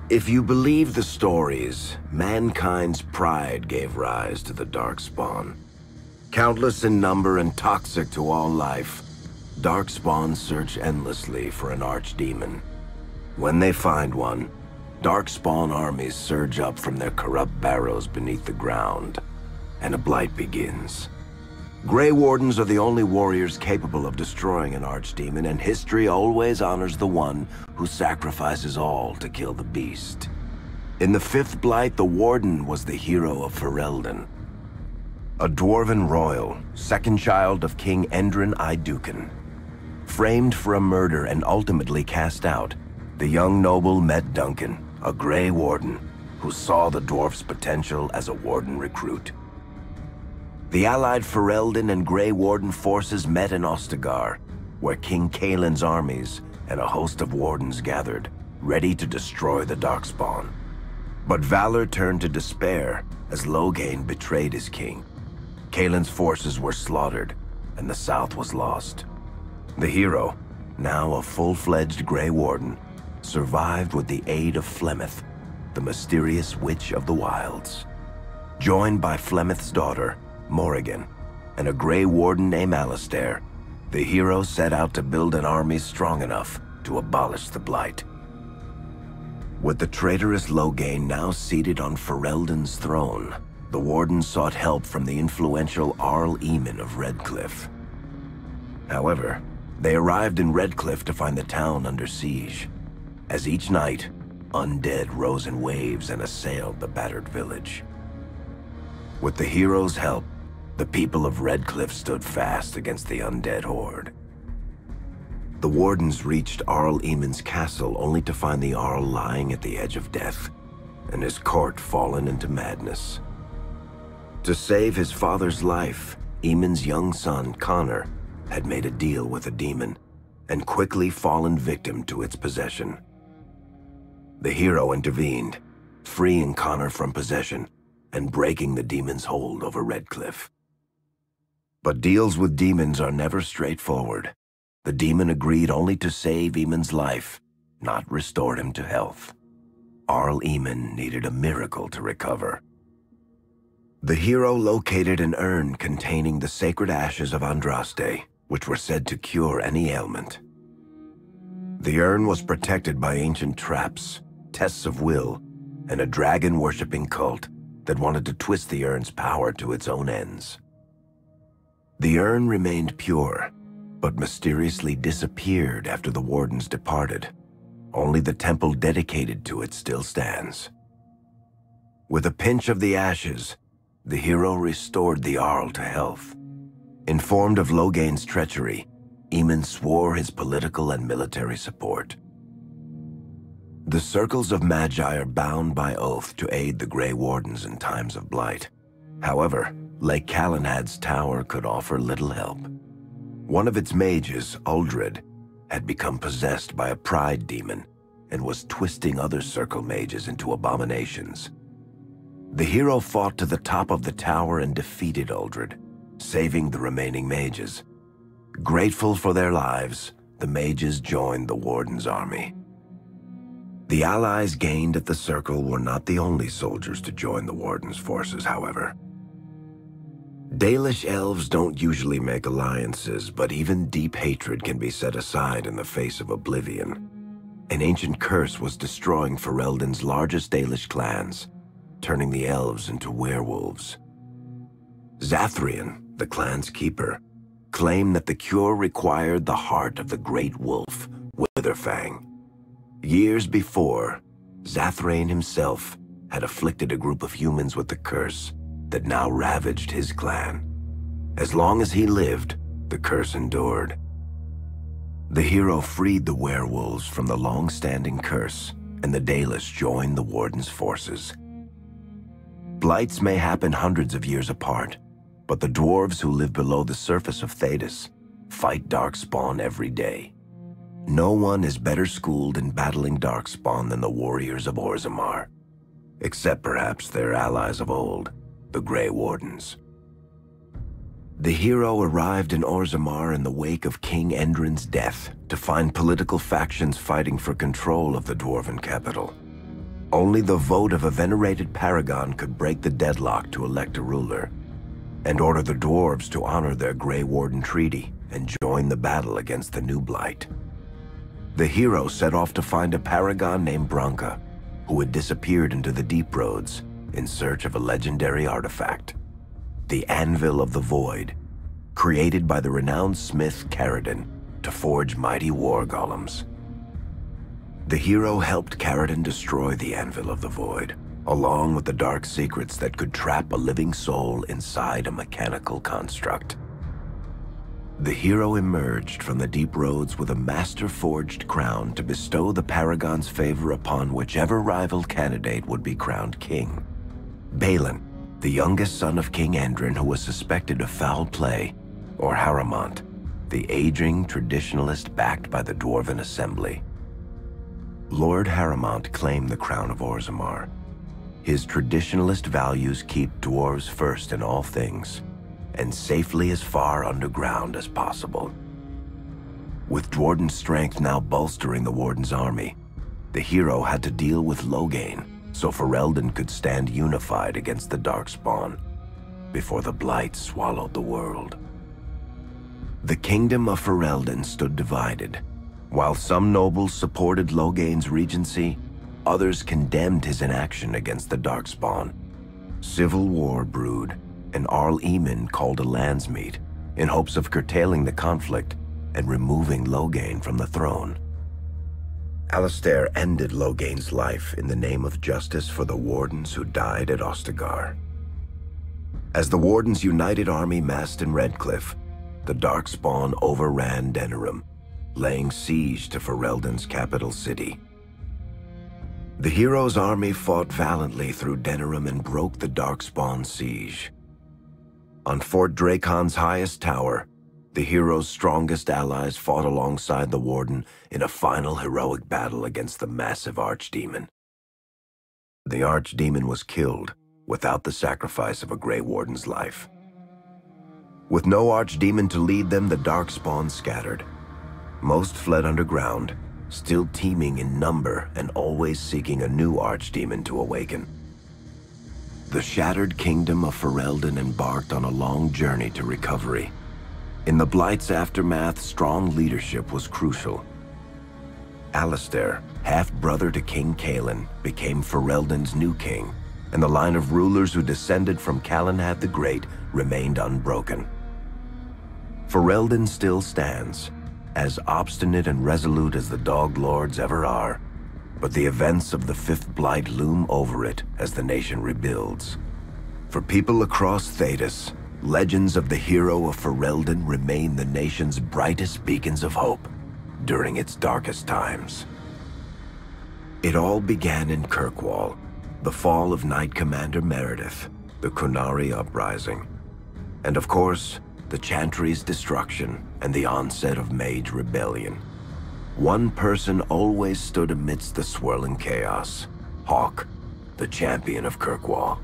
If you believe the stories, mankind's pride gave rise to the Darkspawn. Countless in number and toxic to all life, Darkspawn search endlessly for an archdemon. When they find one, Darkspawn armies surge up from their corrupt barrows beneath the ground, and a blight begins. Grey Wardens are the only warriors capable of destroying an archdemon, and history always honors the one who sacrifices all to kill the beast. In the fifth blight, the Warden was the hero of Ferelden, a dwarven royal, second child of King Endrin Iduken. Framed for a murder and ultimately cast out, the young noble met Duncan, a Grey Warden, who saw the dwarf's potential as a Warden recruit. The allied Ferelden and Grey Warden forces met in Ostagar, where King Kaelin's armies and a host of Wardens gathered, ready to destroy the Darkspawn. But valor turned to despair as Loghain betrayed his king. Kaelin's forces were slaughtered, and the South was lost. The hero, now a full-fledged Grey Warden, survived with the aid of Flemeth, the mysterious witch of the wilds. Joined by Flemeth's daughter, Morrigan, and a Grey Warden named Alistair, the hero set out to build an army strong enough to abolish the Blight. With the traitorous Loghain now seated on Ferelden's throne, the Warden sought help from the influential Arl Eamon of Redcliffe. However, they arrived in Redcliffe to find the town under siege. As each night, undead rose in waves and assailed the battered village. With the hero's help, the people of Redcliffe stood fast against the undead horde. The Wardens reached Arl Eamon's castle only to find the Arl lying at the edge of death, and his court fallen into madness. To save his father's life, Eamon's young son, Connor, had made a deal with a demon, and quickly fallen victim to its possession. The hero intervened, freeing Connor from possession and breaking the demon's hold over Redcliffe. But deals with demons are never straightforward. The demon agreed only to save Eamon's life, not restore him to health. Arl Eamon needed a miracle to recover. The hero located an urn containing the sacred ashes of Andraste, which were said to cure any ailment. The urn was protected by ancient traps, tests of will, and a dragon-worshipping cult that wanted to twist the urn's power to its own ends. The urn remained pure, but mysteriously disappeared after the Wardens departed. Only the temple dedicated to it still stands. With a pinch of the ashes, the hero restored the Arl to health. Informed of Loghain's treachery, Eamon swore his political and military support. The circles of Magi are bound by oath to aid the Grey Wardens in times of blight. However, Lake Calenhad's tower could offer little help. One of its mages, Uldred, had become possessed by a pride demon and was twisting other circle mages into abominations. The hero fought to the top of the tower and defeated Uldred, saving the remaining mages. Grateful for their lives, the mages joined the Warden's army. The allies gained at the circle were not the only soldiers to join the Warden's forces, however. Dalish elves don't usually make alliances, but even deep hatred can be set aside in the face of oblivion. An ancient curse was destroying Ferelden's largest Dalish clans, turning the elves into werewolves. Zathrian, the clan's keeper, claimed that the cure required the heart of the great wolf, Witherfang. Years before, Zathrian himself had afflicted a group of humans with the curse that now ravaged his clan. As long as he lived, the curse endured. The hero freed the werewolves from the long-standing curse, and the Dalish joined the Warden's forces. Blights may happen hundreds of years apart, but the dwarves who live below the surface of Thedas fight Darkspawn every day. No one is better schooled in battling Darkspawn than the warriors of Orzammar, except perhaps their allies of old, the Grey Wardens. The hero arrived in Orzammar in the wake of King Endrin's death to find political factions fighting for control of the dwarven capital. Only the vote of a venerated paragon could break the deadlock to elect a ruler, and order the dwarves to honor their Grey Warden treaty and join the battle against the new blight. The hero set off to find a paragon named Branka, who had disappeared into the deep roads in search of a legendary artifact, the Anvil of the Void, created by the renowned smith Caridin to forge mighty war golems. The hero helped Caridin destroy the Anvil of the Void, along with the dark secrets that could trap a living soul inside a mechanical construct. The hero emerged from the deep roads with a master-forged crown to bestow the Paragon's favor upon whichever rival candidate would be crowned king. Balin, the youngest son of King Endrin who was suspected of foul play, or Haramont, the aging traditionalist backed by the Dwarven Assembly. Lord Haramont claimed the crown of Orzammar. His traditionalist values keep dwarves first in all things, and safely as far underground as possible. With Dwarden's strength now bolstering the Warden's army, the hero had to deal with Loghain so Ferelden could stand unified against the Darkspawn before the Blight swallowed the world. The kingdom of Ferelden stood divided. While some nobles supported Loghain's regency, others condemned his inaction against the Darkspawn. Civil war brewed, and Arl Eamon called a landsmeet in hopes of curtailing the conflict and removing Loghain from the throne. Alistair ended Loghain's life in the name of justice for the Wardens who died at Ostagar. As the Warden's united army massed in Redcliffe, the Darkspawn overran Denerim, laying siege to Ferelden's capital city. The hero's army fought valiantly through Denerim and broke the Darkspawn's siege. On Fort Dracon's highest tower, the hero's strongest allies fought alongside the Warden in a final heroic battle against the massive Archdemon. The Archdemon was killed without the sacrifice of a Grey Warden's life. With no Archdemon to lead them, the Darkspawn scattered. Most fled underground, still teeming in number and always seeking a new Archdemon to awaken. The shattered kingdom of Ferelden embarked on a long journey to recovery. In the Blight's aftermath, strong leadership was crucial. Alistair, half-brother to King Cailan, became Ferelden's new king, and the line of rulers who descended from Calenhad the Great remained unbroken. Ferelden still stands, as obstinate and resolute as the Dog Lords ever are, but the events of the Fifth Blight loom over it as the nation rebuilds. For people across Thedas, legends of the hero of Ferelden remain the nation's brightest beacons of hope during its darkest times. It all began in Kirkwall, the fall of Knight Commander Meredith, the Kunari Uprising, and of course, the Chantry's destruction and the onset of Mage Rebellion. One person always stood amidst the swirling chaos: Hawke, the champion of Kirkwall.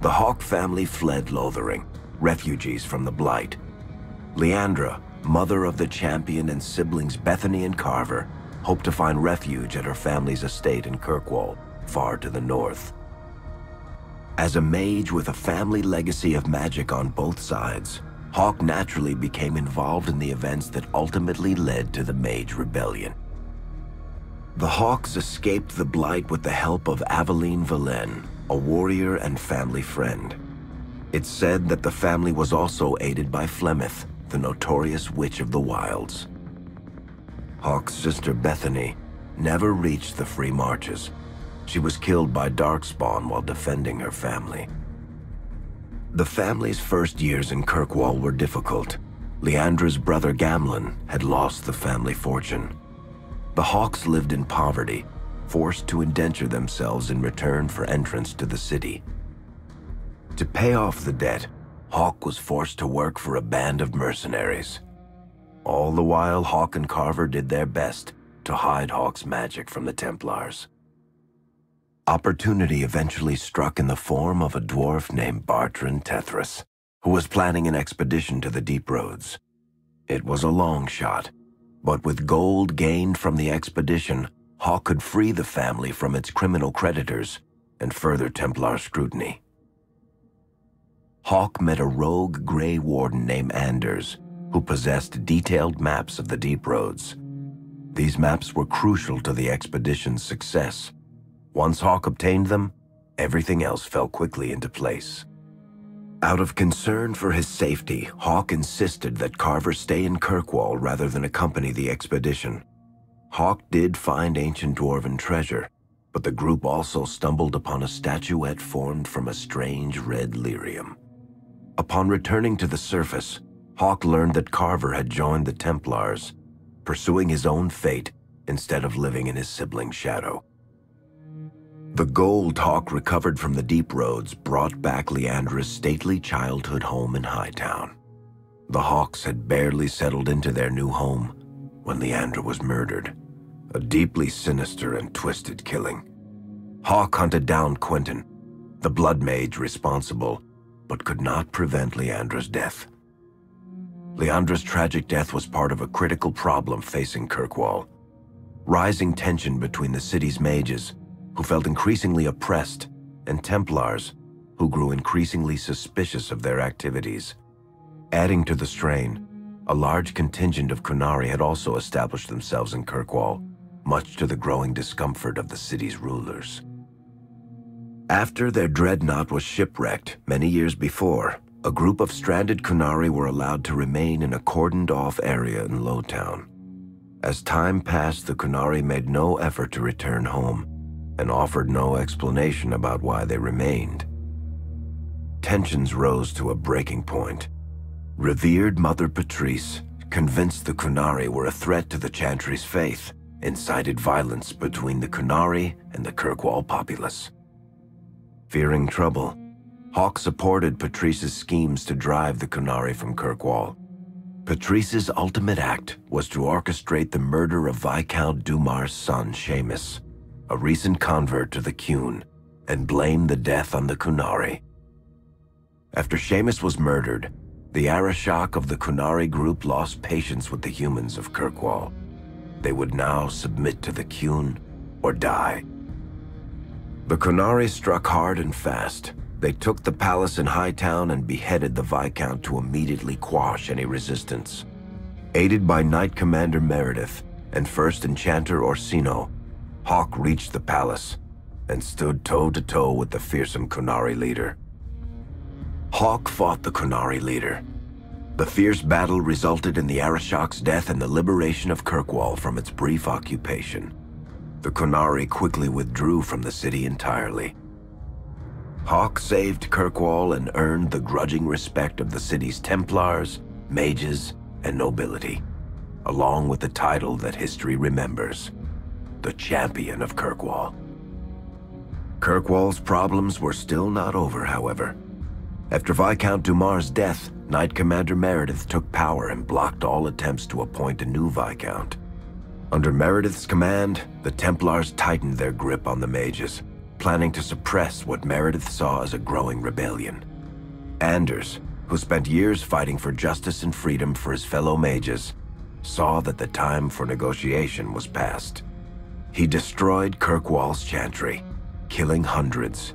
The Hawke family fled Lothering, refugees from the Blight. Leandra, mother of the champion, and siblings Bethany and Carver, hoped to find refuge at her family's estate in Kirkwall, far to the north. As a mage with a family legacy of magic on both sides, Hawke naturally became involved in the events that ultimately led to the Mage Rebellion. The Hawks escaped the Blight with the help of Aveline Valen, a warrior and family friend. It's said that the family was also aided by Flemeth, the notorious Witch of the Wilds. Hawke's sister Bethany never reached the Free Marches. She was killed by Darkspawn while defending her family. The family's first years in Kirkwall were difficult. Leandra's brother Gamlin had lost the family fortune. The Hawks lived in poverty, forced to indenture themselves in return for entrance to the city. To pay off the debt, Hawke was forced to work for a band of mercenaries. All the while, Hawke and Carver did their best to hide Hawke's magic from the Templars. Opportunity eventually struck in the form of a dwarf named Bartran Tethras, who was planning an expedition to the Deep Roads. It was a long shot, but with gold gained from the expedition, Hawk could free the family from its criminal creditors and further Templar scrutiny. Hawk met a rogue Grey Warden named Anders, who possessed detailed maps of the deep roads. These maps were crucial to the expedition's success. Once Hawk obtained them, everything else fell quickly into place. Out of concern for his safety, Hawk insisted that Carver stay in Kirkwall rather than accompany the expedition. Hawk did find ancient dwarven treasure, but the group also stumbled upon a statuette formed from a strange red lyrium. Upon returning to the surface, Hawk learned that Carver had joined the Templars, pursuing his own fate instead of living in his sibling's shadow. The gold Hawk recovered from the deep roads brought back Leandra's stately childhood home in Hightown. The Hawks had barely settled into their new home when Leandra was murdered, a deeply sinister and twisted killing. Hawk hunted down Quentin, the blood mage responsible, but could not prevent Leandra's death. Leandra's tragic death was part of a critical problem facing Kirkwall: rising tension between the city's mages, who felt increasingly oppressed, and Templars, who grew increasingly suspicious of their activities. Adding to the strain, a large contingent of Kunari had also established themselves in Kirkwall, much to the growing discomfort of the city's rulers. After their dreadnought was shipwrecked many years before, a group of stranded Kunari were allowed to remain in a cordoned-off area in Lowtown. As time passed, the Kunari made no effort to return home and offered no explanation about why they remained. Tensions rose to a breaking point. Revered Mother Patrice, convinced the Kunari were a threat to the Chantry's faith, incited violence between the Kunari and the Kirkwall populace. Fearing trouble, Hawk supported Patrice's schemes to drive the Kunari from Kirkwall. Patrice's ultimate act was to orchestrate the murder of Viscount Dumar's son, Seamus, a recent convert to the Qun, and blame the death on the Kunari. After Seamus was murdered, the Arishok of the Kunari group lost patience with the humans of Kirkwall. They would now submit to the Qun or die. The Kunari struck hard and fast. They took the palace in Hightown and beheaded the Viscount to immediately quash any resistance. Aided by Knight Commander Meredith and First Enchanter Orsino, Hawk reached the palace and stood toe-to-toe with the fearsome Kunari leader. Hawk fought the Kunari leader. The fierce battle resulted in the Arishok's death and the liberation of Kirkwall from its brief occupation. The Kunari quickly withdrew from the city entirely. Hawk saved Kirkwall and earned the grudging respect of the city's Templars, mages, and nobility, along with the title that history remembers: the Champion of Kirkwall. Kirkwall's problems were still not over, however. After Viscount Dumar's death, Knight Commander Meredith took power and blocked all attempts to appoint a new Viscount. Under Meredith's command, the Templars tightened their grip on the mages, planning to suppress what Meredith saw as a growing rebellion. Anders, who spent years fighting for justice and freedom for his fellow mages, saw that the time for negotiation was past. He destroyed Kirkwall's chantry, killing hundreds,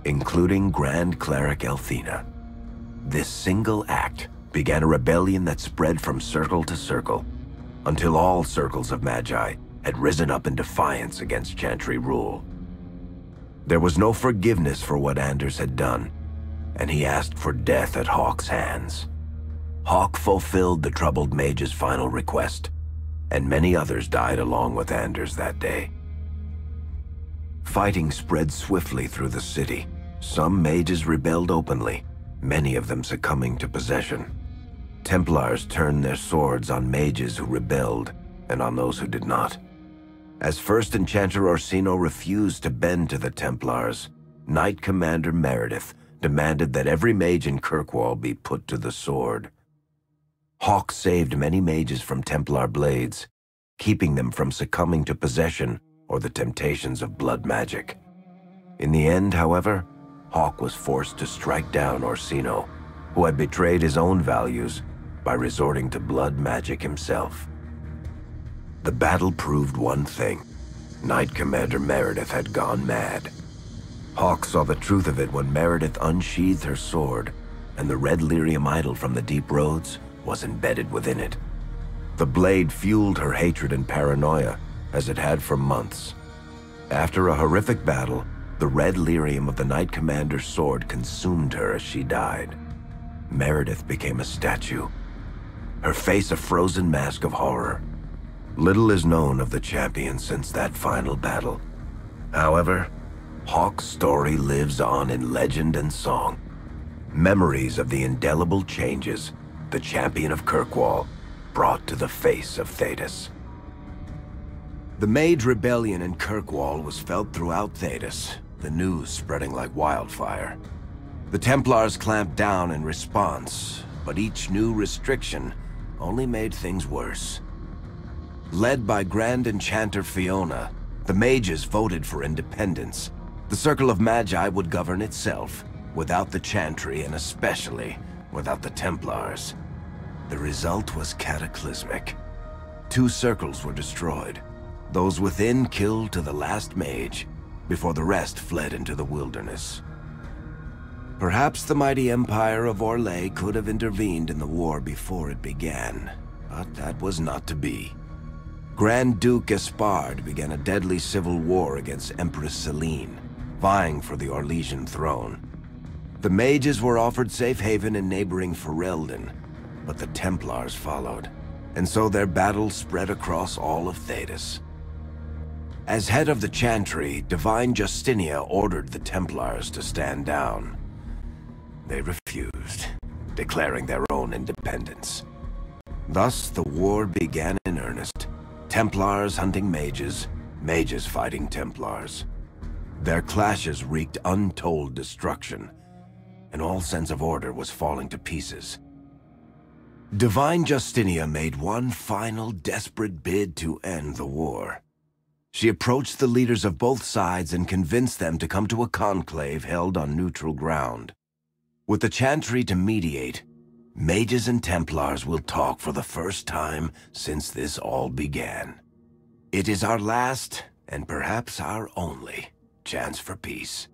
including Grand Cleric Elthina. This single act began a rebellion that spread from circle to circle, until all circles of Magi had risen up in defiance against Chantry rule. There was no forgiveness for what Anders had done, and he asked for death at Hawk's hands. Hawk fulfilled the troubled mage's final request, and many others died along with Anders that day. Fighting spread swiftly through the city. Some mages rebelled openly, many of them succumbing to possession. Templars turned their swords on mages who rebelled and on those who did not. As First Enchanter Orsino refused to bend to the Templars, Knight Commander Meredith demanded that every mage in Kirkwall be put to the sword. Hawk saved many mages from Templar blades, keeping them from succumbing to possession or the temptations of blood magic. In the end, however, Hawk was forced to strike down Orsino, who had betrayed his own values by resorting to blood magic himself. The battle proved one thing: Knight Commander Meredith had gone mad. Hawk saw the truth of it when Meredith unsheathed her sword, and the red lyrium idol from the deep roads was embedded within it. The blade fueled her hatred and paranoia, as it had for months. After a horrific battle, the red lyrium of the Knight Commander's sword consumed her as she died. Meredith became a statue, her face a frozen mask of horror. Little is known of the champion since that final battle. However, Hawk's story lives on in legend and song. Memories of the indelible changes the champion of Kirkwall brought to the face of Thedas. The Mage Rebellion in Kirkwall was felt throughout Thedas, the news spreading like wildfire. The Templars clamped down in response, but each new restriction only made things worse. Led by Grand Enchanter Fiona, the mages voted for independence. The Circle of Magi would govern itself, without the Chantry and especially without the Templars. The result was cataclysmic. 2 circles were destroyed. Those within killed to the last mage, before the rest fled into the wilderness. Perhaps the mighty Empire of Orlais could have intervened in the war before it began, but that was not to be. Grand Duke Espard began a deadly civil war against Empress Celine, vying for the Orlesian throne. The mages were offered safe haven in neighboring Ferelden, but the Templars followed, and so their battle spread across all of Thedas. As head of the Chantry, Divine Justinia ordered the Templars to stand down. They refused, declaring their own independence. Thus, the war began in earnest. Templars hunting mages, mages fighting Templars. Their clashes wreaked untold destruction, and all sense of order was falling to pieces. Divine Justinia made one final desperate bid to end the war. She approached the leaders of both sides and convinced them to come to a conclave held on neutral ground. With the Chantry to mediate, mages and Templars will talk for the first time since this all began. It is our last, and perhaps our only, chance for peace.